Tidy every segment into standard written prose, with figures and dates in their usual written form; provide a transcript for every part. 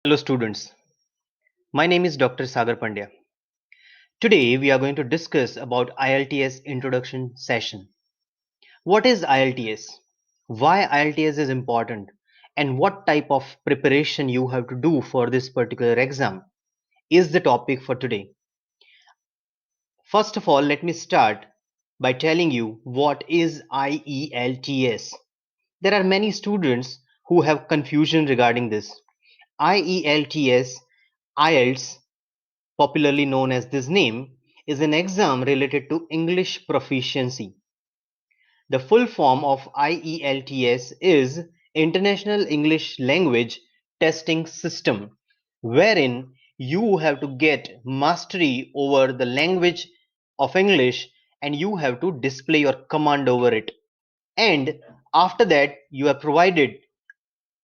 Hello students, my name is Dr. Sagar Pandya. Today we are going to discuss about IELTS introduction session. What is IELTS? Why IELTS is important and what type of preparation you have to do for this particular exam is the topic for today. First of all, let me start by telling you what is IELTS. There are many students who have confusion regarding this. IELTS, IELTS popularly known as this name, is an exam related to English proficiency. The full form of IELTS is International English Language Testing System, wherein you have to get mastery over the language of English and you have to display your command over it. And after that, you are provided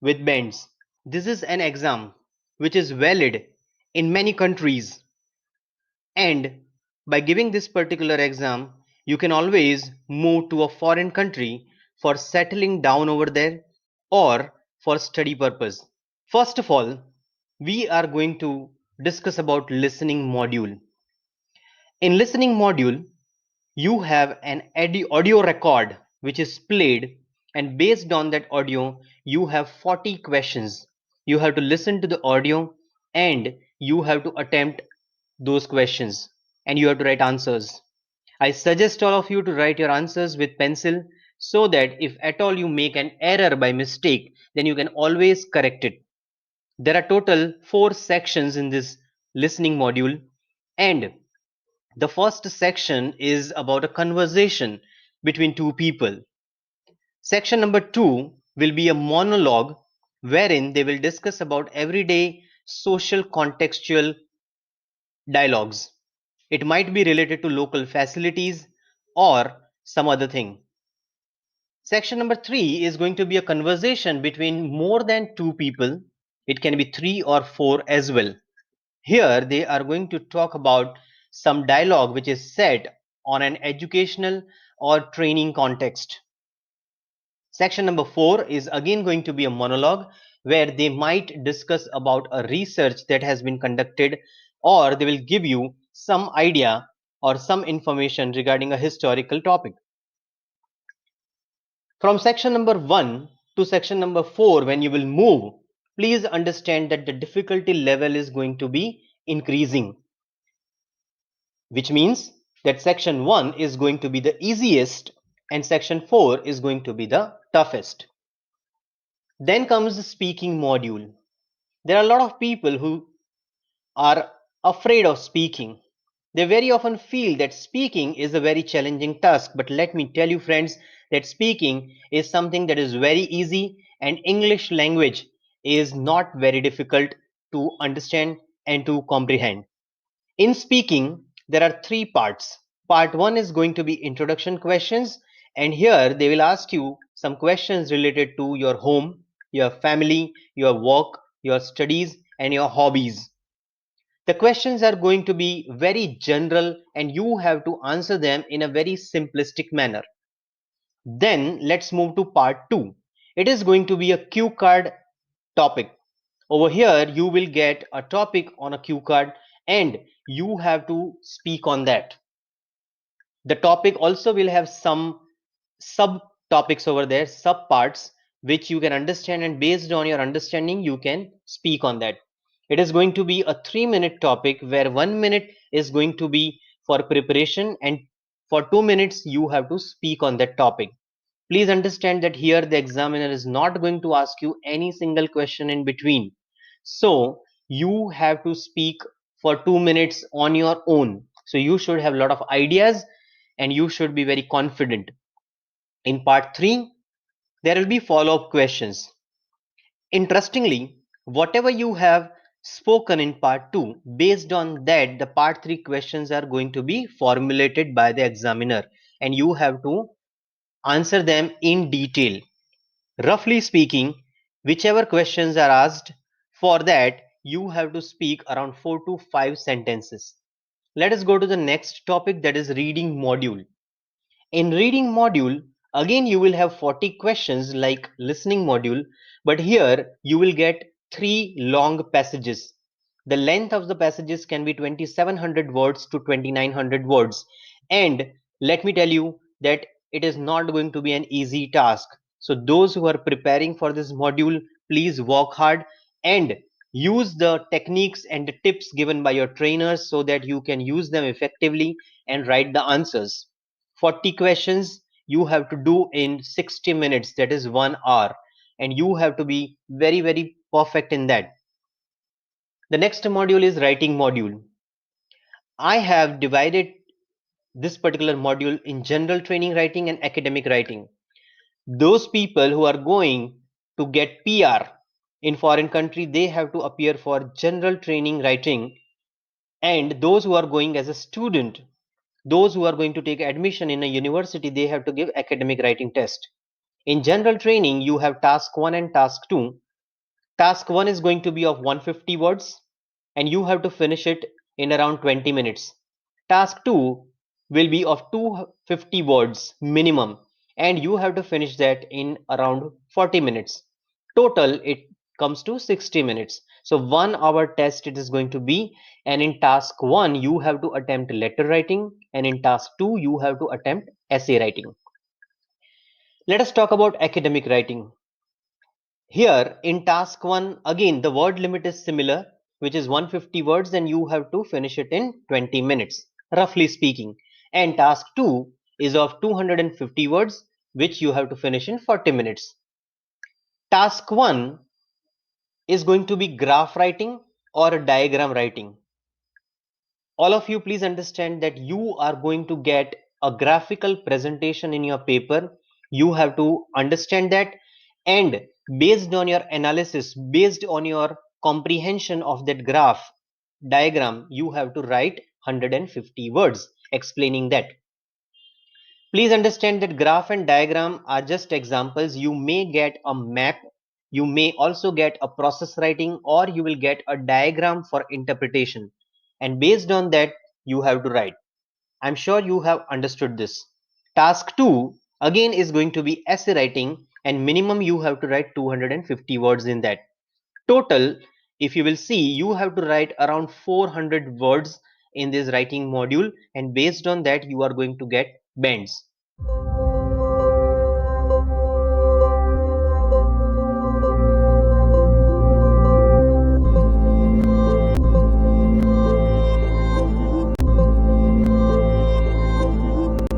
with bands. This is an exam which is valid in many countries. And by giving this particular exam, you can always move to a foreign country for settling down over there or for study purpose. First of all, we are going to discuss about listening module. In listening module, you have an audio record which is played, and based on that audio you have 40 questions. You have to listen to the audio and you have to attempt those questions and you have to write answers. I suggest all of you to write your answers with pencil so that if at all you make an error by mistake, then you can always correct it. There are total 4 sections in this listening module, and the first section is about a conversation between two people. Section number 2 will be a monologue wherein they will discuss about everyday social contextual dialogues. It might be related to local facilities or some other thing. Section number 3 is going to be a conversation between more than two people. It can be 3 or 4 as well. Here they are going to talk about some dialogue which is set on an educational or training context. Section number 4 is again going to be a monologue where they might discuss about a research that has been conducted, or they will give you some idea or some information regarding a historical topic. From section number 1 to section number 4, when you will move, please understand that the difficulty level is going to be increasing, which means that section 1 is going to be the easiest and section 4 is going to be the toughest. Then comes the speaking module. There are a lot of people who are afraid of speaking. They very often feel that speaking is a very challenging task, but let me tell you friends that speaking is something that is very easy, and English language is not very difficult to understand and to comprehend. In speaking, there are 3 parts. Part 1 is going to be introduction questions, and here they will ask you some questions related to your home, your family, your work, your studies, and your hobbies. The questions are going to be very general and you have to answer them in a very simplistic manner. Then let's move to part 2. It is going to be a cue card topic. Over here, you will get a topic on a cue card and you have to speak on that. The topic also will have some sub topics over there, sub parts, which you can understand, and based on your understanding, you can speak on that. It is going to be a 3-minute topic where 1 minute is going to be for preparation, and for 2 minutes, you have to speak on that topic. Please understand that here the examiner is not going to ask you any single question in between. So you have to speak for 2 minutes on your own. So you should have a lot of ideas and you should be very confident. In part 3, there will be follow up questions. Interestingly, whatever you have spoken in part 2, based on that, the part 3 questions are going to be formulated by the examiner and you have to answer them in detail. Roughly speaking, whichever questions are asked, for that you have to speak around 4 to 5 sentences. Let us go to the next topic, that is reading module. In reading module, again you will have 40 questions like listening module, but here you will get three long passages. The length of the passages can be 2700 words to 2900 words. And let me tell you that it is not going to be an easy task. So, those who are preparing for this module, please work hard and use the techniques and the tips given by your trainers so that you can use them effectively and write the answers. 40 questions you have to do in 60 minutes, that is 1 hour, and you have to be very perfect in that. The next module is writing module. I have divided this particular module in general training writing and academic writing. Those people who are going to get PR in foreign country, they have to appear for general training writing, and those who are going as a student, those who are going to take admission in a university, they have to give academic writing test. In general training, you have task 1 and task 2. Task 1 is going to be of 150 words and you have to finish it in around 20 minutes. Task 2 will be of 250 words minimum and you have to finish that in around 40 minutes. Total it comes to 60 minutes. So 1 hour test it is going to be, and in task 1 you have to attempt letter writing and in task 2 you have to attempt essay writing. Let us talk about academic writing. Here in task 1, again the word limit is similar, which is 150 words and you have to finish it in 20 minutes, roughly speaking. And task 2 is of 250 words, which you have to finish in 40 minutes. Task 1 is going to be graph writing or diagram writing. All of you please understand that you are going to get a graphical presentation in your paper. You have to understand that, and based on your analysis, based on your comprehension of that graph diagram, you have to write 150 words explaining that. Please understand that graph and diagram are just examples. You may get a map, you may also get a process writing, or you will get a diagram for interpretation. And based on that, you have to write. I'm sure you have understood this. Task 2 again is going to be essay writing, and minimum you have to write 250 words in that. Total, if you will see, you have to write around 400 words in this writing module, and based on that, you are going to get bands.